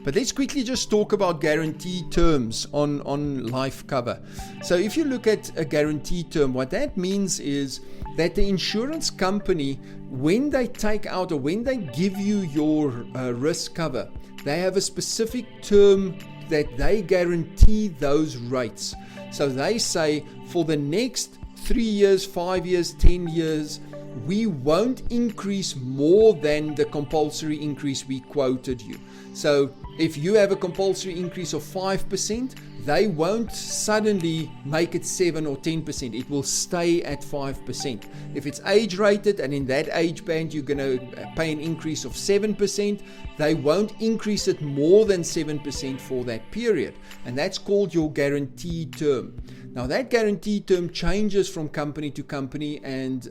But let's quickly just talk about guaranteed terms on life cover. So if you look at a guaranteed term, what that means is that the insurance company, when they take out or when they give you your risk cover, they have a specific term that they guarantee those rates. So they say for the next 3 years, 5 years, 10 years, we won't increase more than the compulsory increase we quoted you. So if you have a compulsory increase of 5%, they won't suddenly make it 7 or 10%. It will stay at 5%. If it's age rated and in that age band you're going to pay an increase of 7%, they won't increase it more than 7% for that period. And that's called your guaranteed term. Now that guaranteed term changes from company to company, and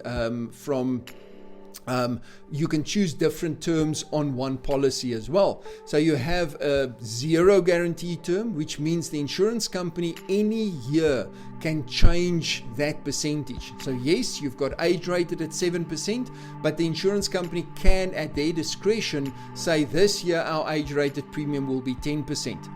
you can choose different terms on one policy as well. So you have a zero guarantee term, which means the insurance company any year can change that percentage. So yes, you've got age rated at 7%, but the insurance company can at their discretion say this year our age rated premium will be 10%.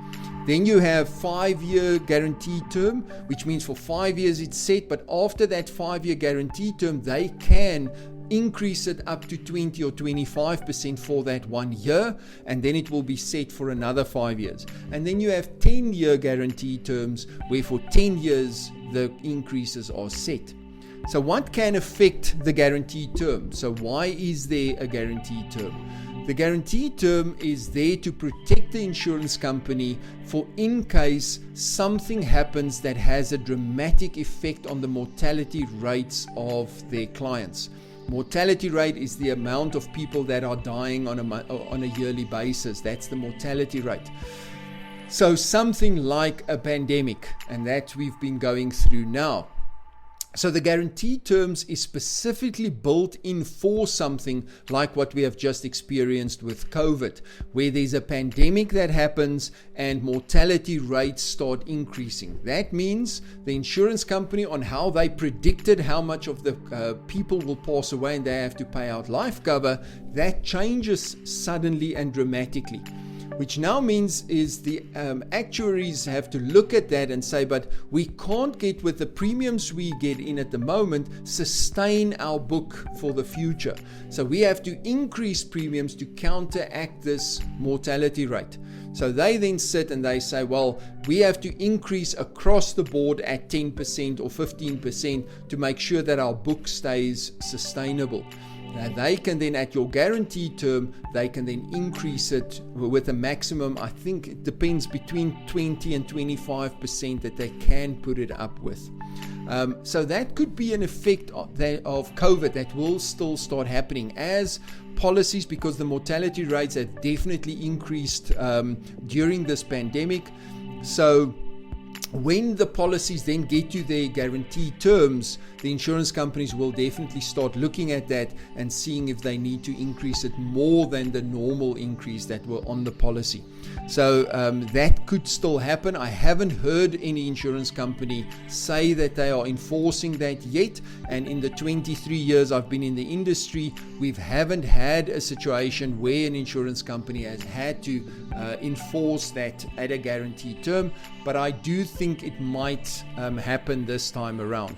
Then you have 5-year guaranteed term, which means for 5 years it's set, but after that 5-year guaranteed term, they can increase it up to 20 or 25% for that 1 year, and then it will be set for another 5 years. And then you have 10-year guaranteed terms, where for 10 years the increases are set. So what can affect the guaranteed term? So why is there a guaranteed term? The guaranteed term is there to protect the insurance company for in case something happens that has a dramatic effect on the mortality rates of their clients. Mortality rate is the amount of people that are dying on a yearly basis. That's the mortality rate. So something like a pandemic, and that we've been going through now. So the guaranteed terms is specifically built in for something like what we have just experienced with COVID, where there's a pandemic that happens and mortality rates start increasing. That means the insurance company, on how they predicted how much of the people will pass away and they have to pay out life cover, that changes suddenly and dramatically. Which now means is the actuaries have to look at that and say, but we can't get, with the premiums we get in at the moment, sustain our book for the future. So we have to increase premiums to counteract this mortality rate. So they then sit and they say, well, we have to increase across the board at 10% or 15% to make sure that our book stays sustainable. Now they can then, at your guaranteed term, they can then increase it with a maximum, I think it depends, between 20 and 25% that they can put it up with. So that could be an effect of COVID that will still start happening as policies, because the mortality rates have definitely increased during this pandemic. So when the policies then get to their guaranteed terms, the insurance companies will definitely start looking at that and seeing if they need to increase it more than the normal increase that were on the policy. So that could still happen. I haven't heard any insurance company say that they are enforcing that yet. And in the 23 years I've been in the industry, we haven't had a situation where an insurance company has had to enforce that at a guaranteed term. But I do think it might happen this time around.